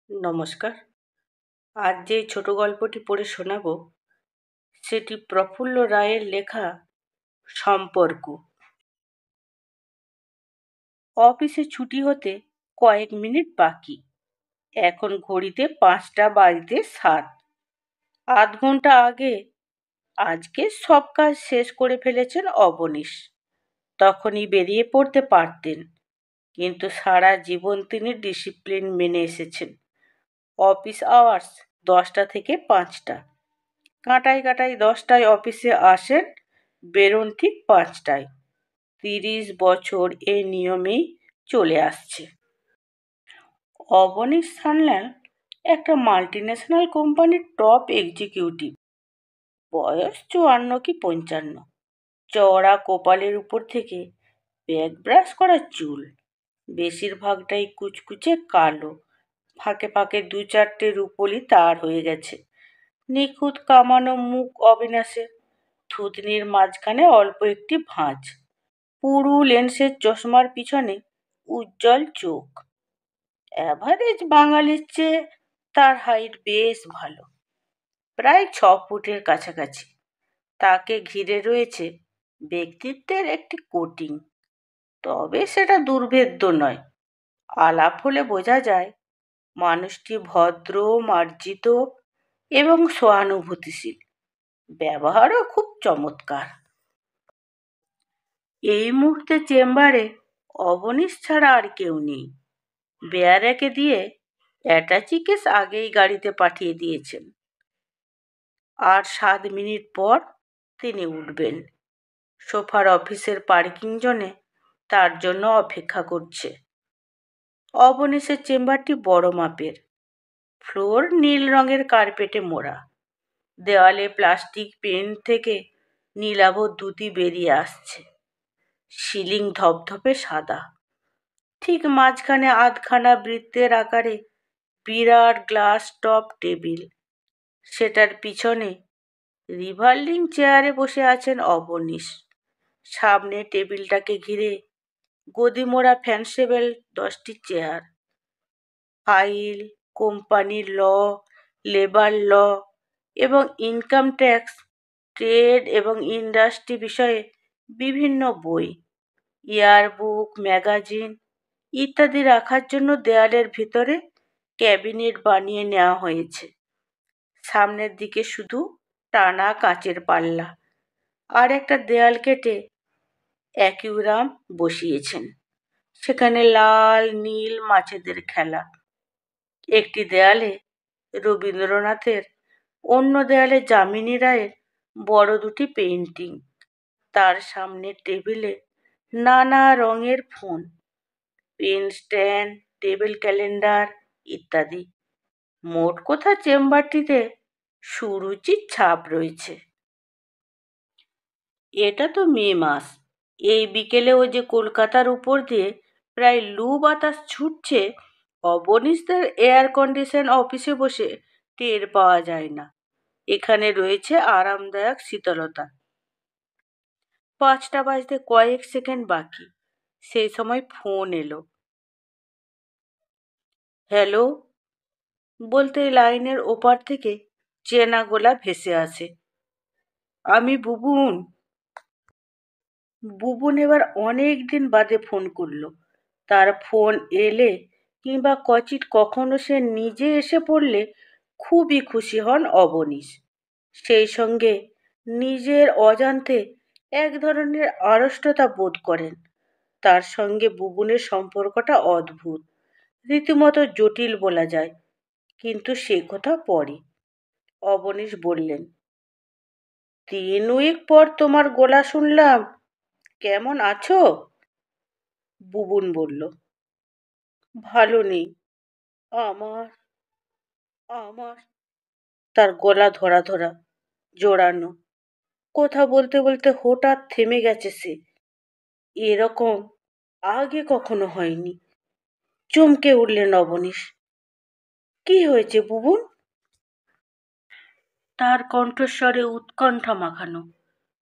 নমস্কার। আজ যে ছোট গল্পটি পড়ে শোনাব সেটি প্রফুল্ল রায়ের লেখা সম্পর্ক। অফিসে ছুটি হতে কয়েক মিনিট বাকি। এখন ঘড়িতে 5টা বাজতে 7। আধ ঘন্টা আগে আজকে সব কাজ শেষ করে ফেলেছেন অবনীশ। তখনই বেরিয়ে পড়তে পারতেন, কিন্তু সারা জীবন তিনি ডিসিপ্লিন মেনে এসেছেন। অফিস আওয়ার্স 10টা থেকে 5টা। কাঁটায় কাঁটায় 10টায় অফিসে আসেন, বেরোন ঠিক 5টায়। 30 বছর এই নিয়মেই চলে আসছে। অবনীশ সান্যাল একটা মাল্টিন্যাশনাল কোম্পানির টপ এক্সিকিউটিভ। বয়স 54 কি 55। চওড়া কপালের উপর থেকে ব্যাক ব্রাশ করা চুল, বেশিরভাগটাই কুচকুচে কালো, ফাঁকে ফাঁকে 2-4টে রুপোলি তার হয়ে গেছে। নিখুঁত কামানো মুখ অবিনাশের, থুতনির মাঝখানে অল্প একটি ভাঁজ, পুরু লেন্সের চশমার পিছনে উজ্জ্বল চোখ। অ্যাভারেজ বাঙালির চেয়ে তার হাইট বেশ ভালো, প্রায় 6 ফুটের কাছাকাছি। তাকে ঘিরে রয়েছে ব্যক্তিত্বের একটি কোটিং, তবে সেটা দুর্ভেদ্য নয়। আলাপ হলে বোঝা যায় মানুষটি ভদ্র, মার্জিত এবং সহানুভূতিশীল। ব্যবহারও খুব চমৎকার। এই মুহূর্তে চেম্বারে অবনীশ ছাড়া আর কেউ নেই। বেয়ারাকে দিয়ে অ্যাটাচি কেস আগেই গাড়িতে পাঠিয়ে দিয়েছেন। আর 7 মিনিট পর তিনি উঠবেন। সোফার অফিসের পার্কিং জোনে তার জন্য অপেক্ষা করছে। অবনীশের চেম্বারটি বড় মাপের। ফ্লোর নীল রঙের কার্পেটে মোড়া। দেওয়ালে প্লাস্টিক পেন থেকে নীলাভ দ্যুতি বেরিয়ে আসছে। সিলিং ধপধপে সাদা। ঠিক মাঝখানে আধখানা বৃত্তের আকারে বিরাট গ্লাস টপ টেবিল। সেটার পিছনে রিভলভিং চেয়ারে বসে আছেন অবনীশ। সামনে টেবিলটাকে ঘিরে গদিমোড়া ফ্যানসেবল 10টি chair. File, company law, labour law এবং ইনকাম ট্যাক্স, ট্রেড এবং ইন্ডাস্ট্রি বিষয়ে বিভিন্ন বই, ইয়ারবুক, ম্যাগাজিন ইত্যাদি রাখার জন্য দেয়ালের ভিতরে ক্যাবিনেট বানিয়ে নেওয়া হয়েছে। সামনের দিকে শুধু টানা কাচের পাল্লা, আর একটা দেয়াল কেটে অ্যাকুইরাম বসিয়েছেন। সেখানে লাল নীল মাছেদের খেলা। একটি দেয়ালে রবীন্দ্রনাথের, অন্য দেয়ালে যামিনী রায়ের বড় 2টি পেইন্টিং। তার সামনের টেবিলে নানা রঙের phone, pen stand, table calendar ইত্যাদি। মোট কথা চেম্বারটিতে সুরুচির ছাপ রয়েছে। এটা তো মে মাস। এই বিকেলেও যে কলকাতার উপর দিয়ে প্রায় লু বাতাস ছুটছে, অবনীশদের এয়ার কন্ডিশন অফিসে বসে টের পাওয়া যায় না। এখানে রয়েছে আরামদায়ক শীতলতা। 5টা বাজতে কয়েক সেকেন্ড বাকি। সেই সময় ফোন এলো। হ্যালো বলতে লাইনের ওপার থেকে চেনা গলা ভেসে আসে। আমি বুবুন। বুবুন এবার অনেক দিন বাদে ফোন করলো। তার ফোন এলে কিংবা কচিৎ কখনো সে নিজে এসে পড়লে খুবই খুশি হন অবনীশ। সেই সঙ্গে নিজের অজান্তে এক ধরনের আড়ষ্টতা বোধ করেন। তার সঙ্গে বুবুনের সম্পর্কটা অদ্ভুত, রীতিমতো জটিল বলা যায়। কিন্তু সে কথা পরে। অবনীশ বললেন, 3 উইক পর তোমার গলা শুনলাম, কেমন আছো? বুবুন বলল, ভালো নেই। আমার আমার তার গলা ধরা ধরা, জোড়ানো। কথা বলতে বলতে হঠাৎ থেমে গেছে সে। এরকম আগে কখনো হয়নি। চমকে উঠলেন অবনীশ। কি হয়েছে বুবুন? তার কণ্ঠস্বরে উৎকণ্ঠা মাখানো।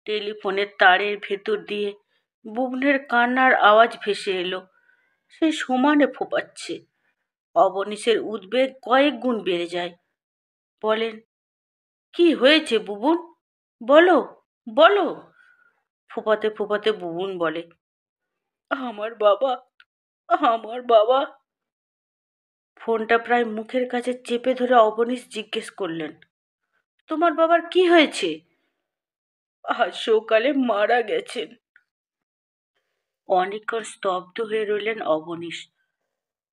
টেলিফোনের তারের ভেতর দিয়ে বুবনের কান্নার আওয়াজ ভেসে এলো। সে সমানে ফোঁপাচ্ছে। অবনীশের উদ্বেগ কয়েক গুণ বেড়ে যায়। বলেন, কি হয়েছে বুবুন? বলো, বলো। ফোঁপাতে ফোঁপাতে বুবুন বলে, আমার বাবা, আমার বাবা। ফোনটা প্রায় মুখের কাছে চেপে ধরে অবনীশ জিজ্ঞেস করলেন, তোমার বাবার কি হয়েছে? আজ সকালে মারা গেছেন। অনেকক্ষণ স্তব্ধ হয়ে রইলেন অবনীশ।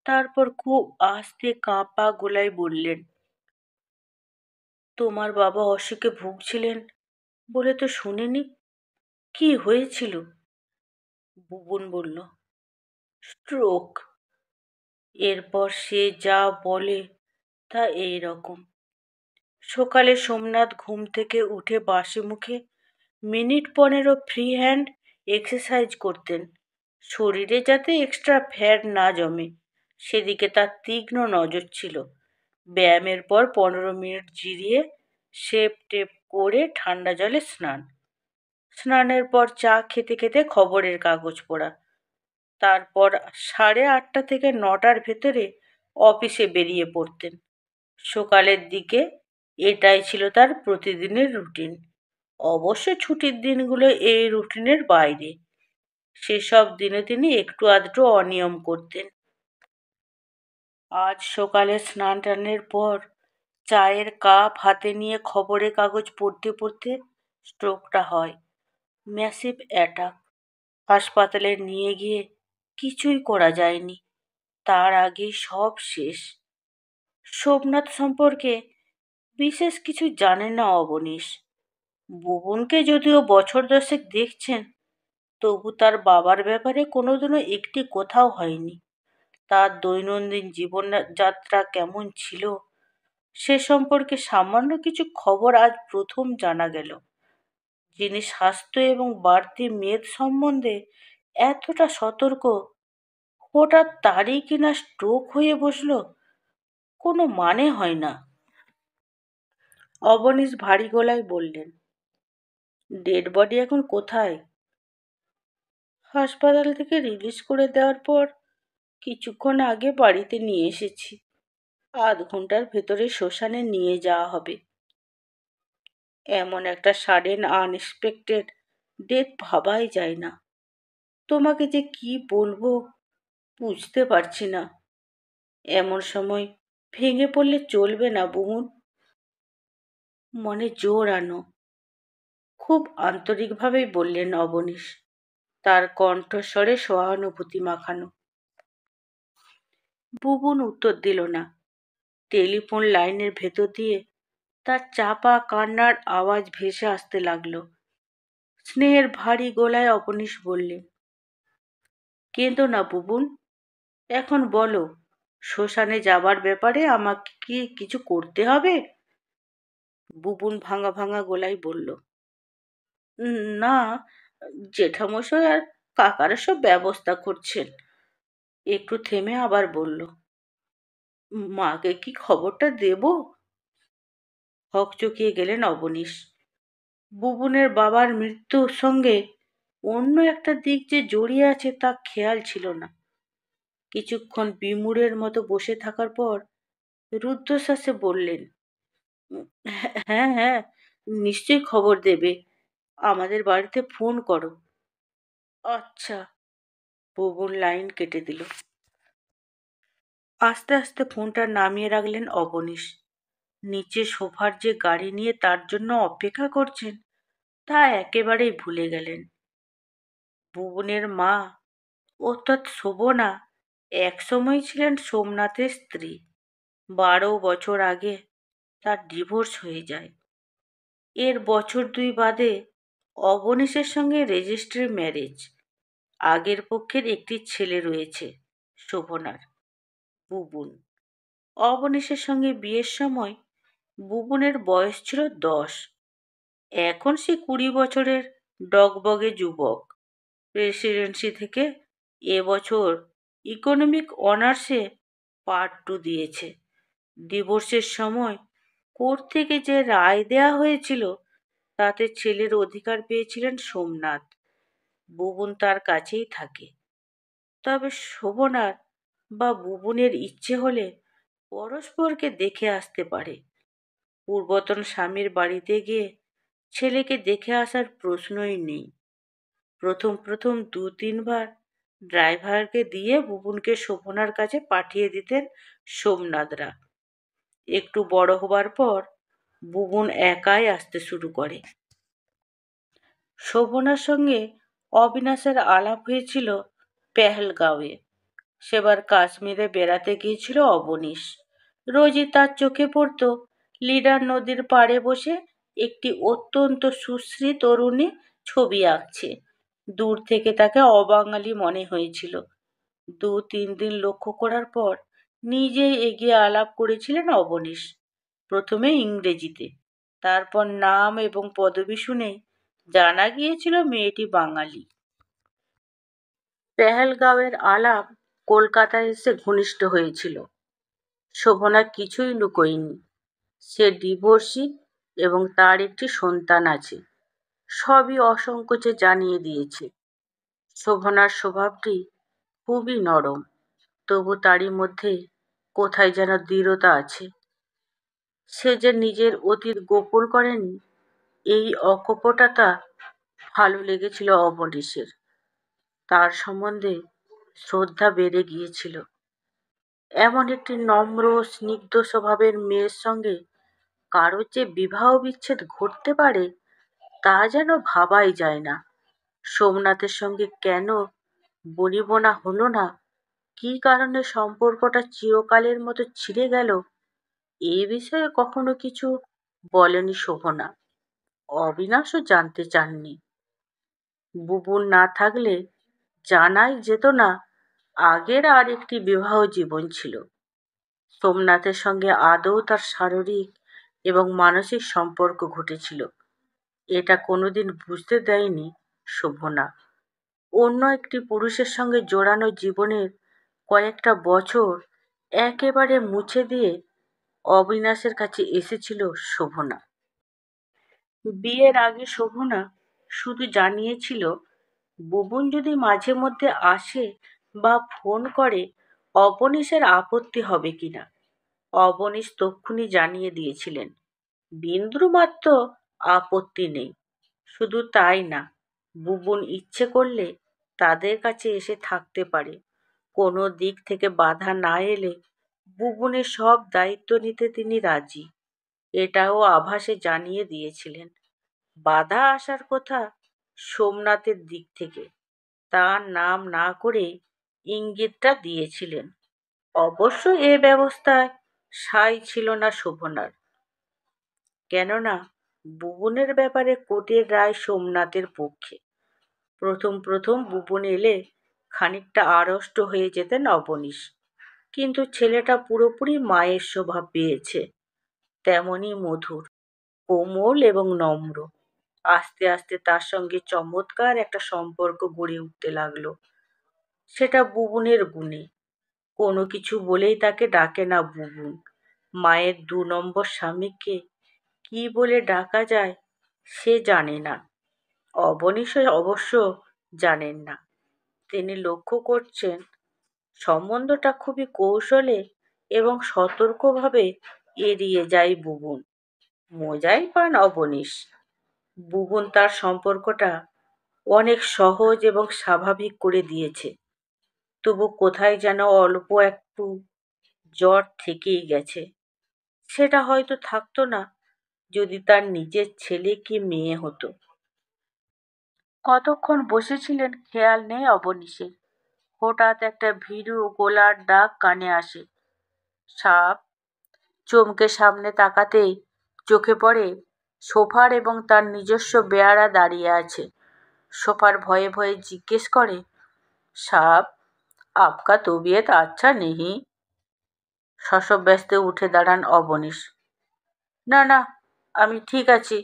তারপর খুব আস্তে কাঁপা গলায় বললেন, তোমার বাবা অসুখে ভুগছিলেন বলে তো শুনিনি। কি হয়েছিল? বুবুন বলল, স্ট্রোক। এরপর সে যা বলে তা এই রকম। সকালে সোমনাথ ঘুম থেকে উঠে বাসি মুখে মিনিট 15 ফ্রি হ্যান্ড এক্সারসাইজ করতেন, শরীরে যাতে এক্সট্রা ফ্যাট না জমে সেদিকে তার তীক্ষ্ণ নজর ছিল। ব্যায়ামের পর 15 মিনিট জিরিয়ে শেপ টেপ করে ঠান্ডা জলে স্নান। স্নানের পর চা খেতে খেতে খবরের কাগজ পড়া। তারপর 8:30 থেকে 9টার ভেতরে অফিসে বেরিয়ে পড়তেন। সকালের দিকে এটাই ছিল তার প্রতিদিনের রুটিন। অবশ্য ছুটির দিনগুলো এই রুটিনের বাইরে। সেসব দিনে তিনি একটু আধটু অনিয়ম করতেন। আজ সকালে স্নান টানের পর চায়ের কাপ হাতে নিয়ে খবরের কাগজ পড়তে পড়তে স্ট্রোকটা হয়। Massive attack. হাসপাতালে নিয়ে গিয়ে কিছুই করা যায়নি। তার আগেই সব শেষ। সোমনাথ সম্পর্কে বিশেষ কিছু জানে না অবনীশ। বুবনকে যদিও বছর দশেক দেখছেন, তবু তার বাবার ব্যাপারে কোনোদিনও একটি কথাও হয়নি। তার দৈনন্দিন জীবনযাত্রা কেমন ছিল সে সম্পর্কে সামান্য কিছু খবর আজ প্রথম জানা গেল। যিনি স্বাস্থ্য এবং বাড়তি মেদ সম্বন্ধে এতটা সতর্ক, হঠাৎ তারই কিনা স্ট্রোক হয়ে বসলো, কোনো মানে হয় না। অবনীশ ভারী গলায় বললেন, ডেড বডি এখন কোথায়? হাসপাতাল থেকে রিলিজ করে দেওয়ার পর কিছুক্ষণ আগে বাড়িতে নিয়ে এসেছি। আধ ঘন্টার ভেতরে শ্মশানে নিয়ে যাওয়া হবে। এমন একটা সাডেন আনএক্সপেক্টেড ডেথ ভাবাই যায় না। তোমাকে যে কি বলবো বুঝতে পারছি না। এমন সময় ভেঙে পড়লে চলবে না বুমুন। মনে জোর আনো। খুব আন্তরিকভাবেই বললেন অবনীশ, তার কণ্ঠস্বরে সহানুভূতি মাখানো। বুবুন উত্তর দিল না। টেলিফোন লাইনের ভেতর দিয়ে তার চাপা কান্নার আওয়াজ ভেসে আসতে লাগলো। স্নেহের ভারী গলায় অবনীশ বললেন, কেঁদো না বুবুন, এখন বলো, শ্মশানে যাবার ব্যাপারে আমাকে কি কিছু করতে হবে? বুবুন ভাঙা ভাঙা গলায় বলল, না, জেঠামশাই আর কাকারা সব ব্যবস্থা করছেন। একটু থেমে আবার বলল, মাকে কি খবরটা দেব? হকচকিয়ে গেলেন অবনীশ। বুবুনের বাবার মৃত্যুর সঙ্গে অন্য একটা দিক যে জড়িয়ে আছে তা খেয়াল ছিল না। কিছুক্ষণ বিমূঢ়ের মতো বসে থাকার পর রুদ্ধশ্বাসে বললেন, হ্যাঁ হ্যাঁ, নিশ্চয়ই খবর দেবে। আমাদের বাড়িতে ফোন করো। আচ্ছা। বুবুন লাইন কেটে দিল। আস্তে আস্তে ফোনটা নামিয়ে রাখলেন অবনীশ। নিচে সোফার যে গাড়ি নিয়ে তার জন্য অপেক্ষা করছেন তা একেবারেই ভুলে গেলেন। বুবুনের মা অর্থাৎ শোভনা একসময় ছিলেন সোমনাথের স্ত্রী। 12 বছর আগে তার ডিভোর্স হয়ে যায়। এর বছর 2 বাদে অবনীশের সঙ্গে রেজিস্ট্রি ম্যারেজ। আগের পক্ষের একটি ছেলে রয়েছে শোভনার, বুবুন। অবনীশের সঙ্গে বিয়ের সময় বুবুনের বয়স ছিল 10। এখন সে 20 বছরের ডগবগে যুবক। প্রেসিডেন্সি থেকে এবছর ইকোনমিক অনার্সে পার্ট 2 দিয়েছে। ডিভোর্সের সময় কোর্ট থেকে যে রায় দেয়া হয়েছিল তাতে ছেলের অধিকার পেয়েছিলেন সোমনাথ। বুবুন তার কাছেই থাকে। তবে শোভনার বা বুবুনের ইচ্ছে হলে পরস্পরকে দেখে আসতে পারে। পূর্বতন স্বামীর বাড়িতে গিয়ে ছেলেকে দেখে আসার প্রশ্নই নেই। প্রথম প্রথম ২-৩ বার ড্রাইভারকে দিয়ে বুবুনকে শোভনার কাছে পাঠিয়ে দিতেন সোমনাথরা। একটু বড় হবার পর বুবুন একাই আসতে শুরু করে। শোভনার সঙ্গে অবিনাশের আলাপ হয়েছিল পেহেলগাঁওয়ে। সেবার কাশ্মীরে বেড়াতে গিয়েছিল অবনীশ। রোজই তার চোখে পড়ত লিডার নদীর পাড়ে বসে একটি অত্যন্ত সুশ্রী তরুণী ছবি আঁকছে। দূর থেকে তাকে অবাঙালি মনে হয়েছিল। ২-৩ দিন লক্ষ্য করার পর নিজেই এগিয়ে আলাপ করেছিলেন অবনীশ। প্রথমে ইংরেজিতে, তারপর নাম এবং পদবি শুনেই জানা গিয়েছিল মেয়েটি বাঙালি। পেহেলগাঁওয়ের আলাপ কলকাতায় এসে ঘনিষ্ঠ হয়েছিল। শোভনা কিছুই লুকোয়নি। সে ডিভোর্সি এবং তার একটি সন্তান আছে। সবই অসংকোচে জানিয়ে দিয়েছে। শোভনার স্বভাবটি খুবই নরম, তবু তারই মধ্যে কোথায় যেন দৃঢ়তা আছে। সে যে নিজের অতীত গোপন করেনি, এই অকপটতা ভালো লেগেছিল অবনীশের। তার সম্বন্ধে শ্রদ্ধা বেড়ে গিয়েছিল। এমন একটি নম্র স্নিগ্ধ স্বভাবের মেয়ের সঙ্গে কারো যে বিবাহ বিচ্ছেদ ঘটতে পারে তা যেন ভাবাই যায় না। সোমনাথের সঙ্গে কেন বনিবনা হলো না, কী কারণে সম্পর্কটা চিরকালের মতো ছিঁড়ে গেল, এই বিষয়ে কখনো কিছু বলেনি শোভনা। অবিনাশও জানতে চাননি। বুবুন না থাকলে জানাই যেত না আগের আর একটি বিবাহ জীবন ছিল। সোমনাথের সঙ্গে আদৌ তার শারীরিক এবং মানসিক সম্পর্ক ঘটেছিল, এটা কোনোদিন বুঝতে দেয়নি শোভনা। অন্য একটি পুরুষের সঙ্গে জোড়ানো জীবনের কয়েকটা বছর একেবারে মুছে দিয়ে অবিনাশের কাছে এসেছিল শোভনা। বিয়ের আগে শোভনা শুধু জানিয়েছিল বুবুন যদি মাঝে মধ্যে আসে বা ফোন করে অবনীশের আপত্তি হবে কিনা। অবনীশ তক্ষুনি জানিয়ে দিয়েছিলেন বিন্দুমাত্র আপত্তি নেই। শুধু তাই না, বুবুন ইচ্ছে করলে তাদের কাছে এসে থাকতে পারে। কোনো দিক থেকে বাধা না এলে বুবুনের সব দায়িত্ব নিতে তিনি রাজি, এটাও আভাসে জানিয়ে দিয়েছিলেন। বাধা আসার কথা সোমনাথের দিক থেকে, তার নাম না করে ইঙ্গিতটা দিয়েছিলেন। অবশ্য এ ব্যবস্থায় সায় ছিল না শোভনার। কেননা বুবুনের ব্যাপারে কোর্টের রায় সোমনাথের পক্ষে। প্রথম প্রথম বুবুন এলে খানিকটা আড়ষ্ট হয়ে যেতেন অবনীশ, কিন্তু ছেলেটা পুরোপুরি মায়ের স্বভাব পেয়েছে। তেমনই মধুর, কোমল এবং নম্র। আস্তে আস্তে তার সঙ্গে চমৎকার একটা সম্পর্ক গড়ে উঠতে লাগলো। সেটা বুবুনের গুণে। কোনো কিছু বলেই তাকে ডাকে না বুবুন। মায়ের ২ নম্বর স্বামীকে কি বলে ডাকা যায় সে জানে না। অবনীশ অবশ্য জানেন না। তিনি লক্ষ্য করছেন সম্বন্ধটা খুবই কৌশলে এবং সতর্কভাবে এড়িয়ে যায় বুবুন। মজাই পান অবনীশ। বুবুন তার সম্পর্কটা অনেক সহজ এবং স্বাভাবিক করে দিয়েছে। তবু কোথায় যেন অল্প একটু জ্বর থেকেই গেছে। সেটা হয়তো থাকতো না যদি তার নিজের ছেলে কি মেয়ে হতো। কতক্ষণ বসেছিলেন খেয়াল নেই অবনীশের। হঠাৎ একটা ভীরু গোলার ডাক কানে আসে, সাপ। চমকে সামনে তাকাতেই চোখে পড়ে সোফার এবং তার নিজস্ব বেয়ারা দাঁড়িয়ে আছে। সোফার ভয়ে ভয়ে জিজ্ঞেস করে, সাপ আপকা তবিয়ত আচ্ছা নেহি? শশব্যস্তে উঠে দাঁড়ান অবনীশ। না না, আমি ঠিক আছি।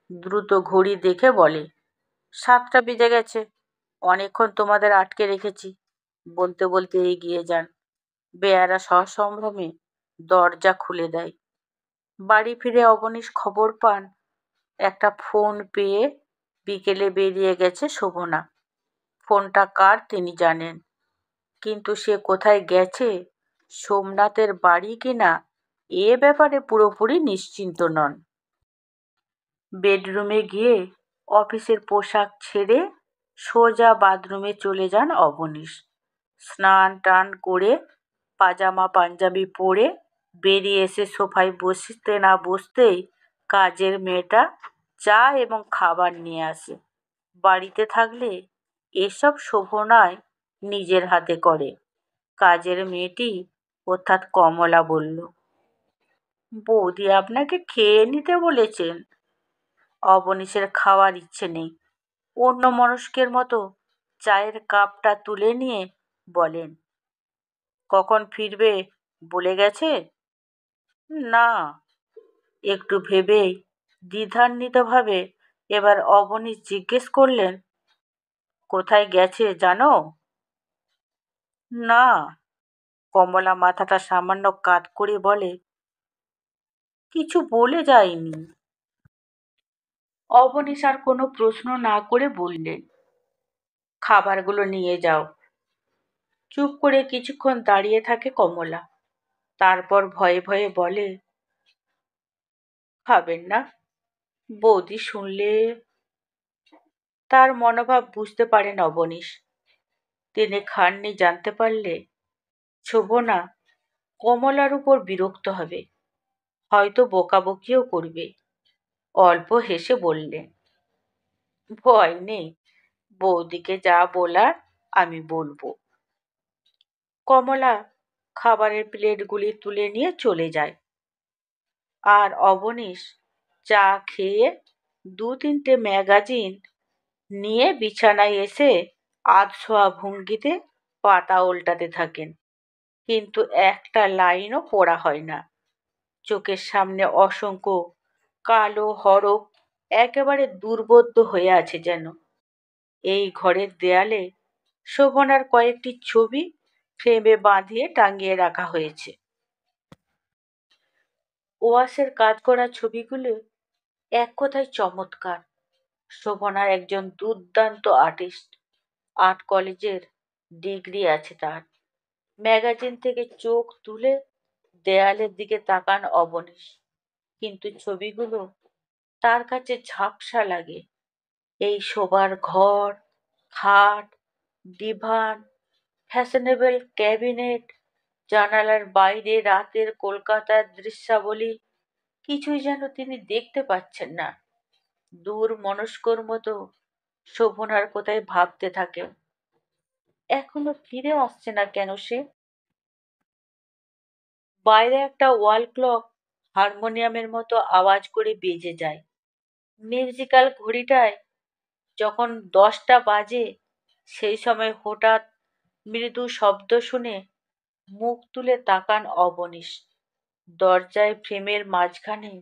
দ্রুত ঘড়ি দেখে বলে, ৭টা বেজে গেছে, অনেকক্ষণ তোমাদের আটকে রেখেছি। বলতে বলতে এগিয়ে যান। বেয়ারা সসম্ভ্রমে দরজা খুলে দেয়। বাড়ি ফিরে অবনীশ খবর পান একটা ফোন পেয়ে বিকেলে বেরিয়ে গেছে শোভনা। ফোনটা কার তিনি জানেন। কিন্তু সে কোথায় গেছে, সোমনাথের বাড়ি কিনা, এ ব্যাপারে পুরোপুরি নিশ্চিন্ত নন। বেডরুমে গিয়ে অফিসের পোশাক ছেড়ে সোজা বাথরুমে চলে যান অবনীশ। স্নান টান করে পাজামা পাঞ্জাবি পরে বেরিয়ে এসে সোফায় বসতে না বসতেই কাজের মেয়েটা চা এবং খাবার নিয়ে আসে। বাড়িতে থাকলে এসব শোভনায় নিজের হাতে করে। কাজের মেয়েটি অর্থাৎ কমলা বলল, বৌদি আপনাকে খেয়ে নিতে বলেছেন। অবনীশের খাওয়ার ইচ্ছে নেই। অন্যমনস্কের মতো চায়ের কাপটা তুলে নিয়ে বলেন, কখন ফিরবে বলে গেছে? না। একটু ভেবেই দ্বিধান্বিতভাবে এবার অবনীশ জিজ্ঞেস করলেন, কোথায় গেছে জানো? না। কমলা মাথাটা সামান্য কাত করে বলে, কিছু বলে যায়নি। অবনীশ আর কোনো প্রশ্ন না করে বললেন, খাবারগুলো নিয়ে যাও। চুপ করে কিছুক্ষণ দাঁড়িয়ে থাকে কমলা, তারপর ভয়ে ভয়ে বলে, খাবেন না? বৌদি শুনলে। তার মনোভাব বুঝতে পারেন অবনীশ। তিনি খাননি জানতে পারলে শোভনা কমলার উপর বিরক্ত হবে, হয়তো বকাবকিও করবে। অল্প হেসে বললেন, ভয় নেই, বৌদিকে যা বলার আমি বলবো। কমলা খাবারের প্লেটগুলি তুলে নিয়ে চলে যায়। আর অবনীশ চা খেয়ে 2-3টে ম্যাগাজিন নিয়ে বিছানায় এসে আধশোয়া ভঙ্গিতে পাতা উল্টাতে থাকেন। কিন্তু একটা লাইনও পড়া হয় না। চোখের সামনে অসংখ্য কালো হরফ একেবারে দুর্বোধ্য হয়ে আছে যেন। এই ঘরের দেয়ালে শোভনার কয়েকটি ছবি ফ্রেমে বাঁধিয়ে টাঙিয়ে রাখা হয়েছে। ওয়াশের কাজ করা ছবিগুলো এক কথায় চমৎকার। শোভনা একজন দুর্দান্ত আর্টিস্ট। আর্ট কলেজের ডিগ্রি আছে তার। ম্যাগাজিন থেকে চোখ তুলে দেয়ালের দিকে তাকান অবনীশ, কিন্তু ছবিগুলো তার কাছে ঝাপসা লাগে। এই শোবার ঘর, খাট, ডিভান, ফ্যাশনেবল ক্যাবিনেট, জানালার বাইরে রাতের কলকাতার দৃশ্যাবলী, কিছুই যেন তিনি দেখতে পাচ্ছেন না। দূর মনস্কর মতো শোভনার কোথায় ভাবতে থাকেন, এখনো ফিরে আসছে না কেন সে? বাইরে একটা ওয়াল ক্লক হারমোনিয়ামের মতো আওয়াজ করে বেজে যায়। মিউজিক্যাল ঘড়িটায় যখন 10টা বাজে, সেই সময় হঠাৎ মৃদু শব্দ শুনে মুখ তুলে তাকান অবনীশ। দরজায় ফ্রেমের মাঝখানে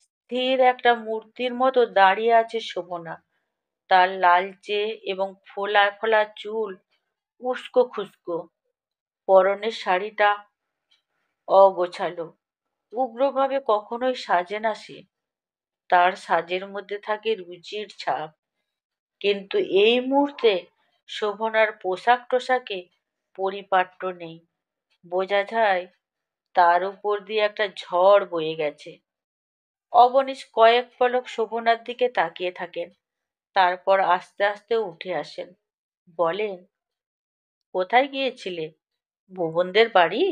স্থির একটা মূর্তির মতো দাঁড়িয়ে আছে শোভনা। তার লালচে এবং ফোলা ফোলা চুল উস্কো খুস্কো, পরনের শাড়িটা অগোছালো, উগ্রভাবে কখনোই সাজে না সে। তার সাজের মধ্যে থাকে রুচির ছাপ, কিন্তু এই মুহূর্তে শোভনার পোশাক টোশাকে পরিপাট্য নেই। বোঝা যায় তার উপর দিয়ে একটা ঝড় বয়ে গেছে। অবনীশ কয়েক পলক শোভনার দিকে তাকিয়ে থাকেন, তারপর আস্তে আস্তে উঠে আসেন। বলেন, কোথায় গিয়েছিলে? ভুবনদের বাড়ি?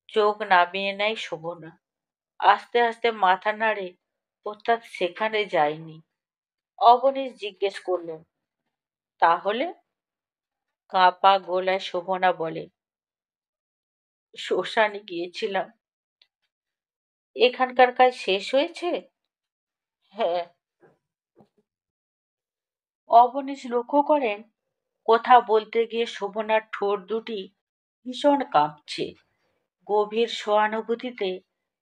চোখ নামিয়ে নেয় শোভনা, আস্তে আস্তে মাথা নাড়ে, অর্থাৎ সেখানে যায়নি। অবনীশ জিজ্ঞেস করলেন, তাহলে? কাঁপা গলায় শোভনা বলে, শ্মশানে গিয়েছিলাম। এখানকার কাজ শেষ হয়েছে? হ্যাঁ। অবনীশ লক্ষ্য করেন কথা বলতে গিয়ে শোভনার ঠোঁট দুটি ভীষণ কাঁপছে। গভীর সহানুভূতিতে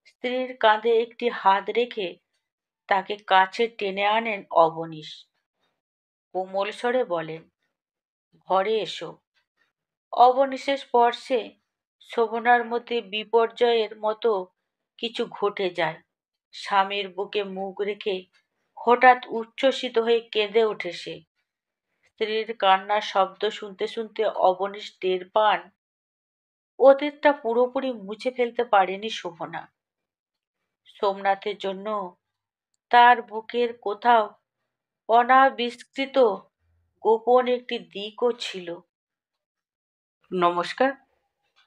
স্ত্রীর কাঁধে একটি হাত রেখে তাকে কাছে টেনে আনেন অবনীশ। কোমল স্বরে বলেন, ঘরে এসো। অবনীশের স্পর্শে শোভনার মধ্যে বিপর্যয়ের মতো কিছু ঘটে যায়। স্বামীর বুকে মুখ রেখে হঠাৎ উচ্ছ্বসিত হয়ে কেঁদে ওঠে সে। স্ত্রীর কান্নার শব্দ শুনতে শুনতে অবনীশ টের পান ওদেরটা পুরোপুরি মুছে ফেলতে পারেনি শোভনা। সোমনাথের জন্য তার বুকের কোথাও অনাবিষ্কৃত গোপন একটি দিকও ছিল। নমস্কার,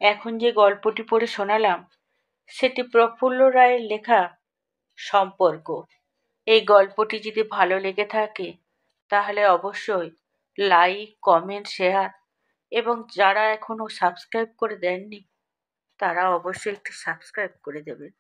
এখন যে গল্পটি পড়ে শোনালাম সেটি প্রফুল্ল রায়ের লেখা সম্পর্ক। এই গল্পটি যদি ভালো লেগে থাকে তাহলে অবশ্যই লাইক, কমেন্ট, শেয়ার এবং যারা এখনও সাবস্ক্রাইব করে দেননি তারা অবশ্যই একটু সাবস্ক্রাইব করে দেবেন।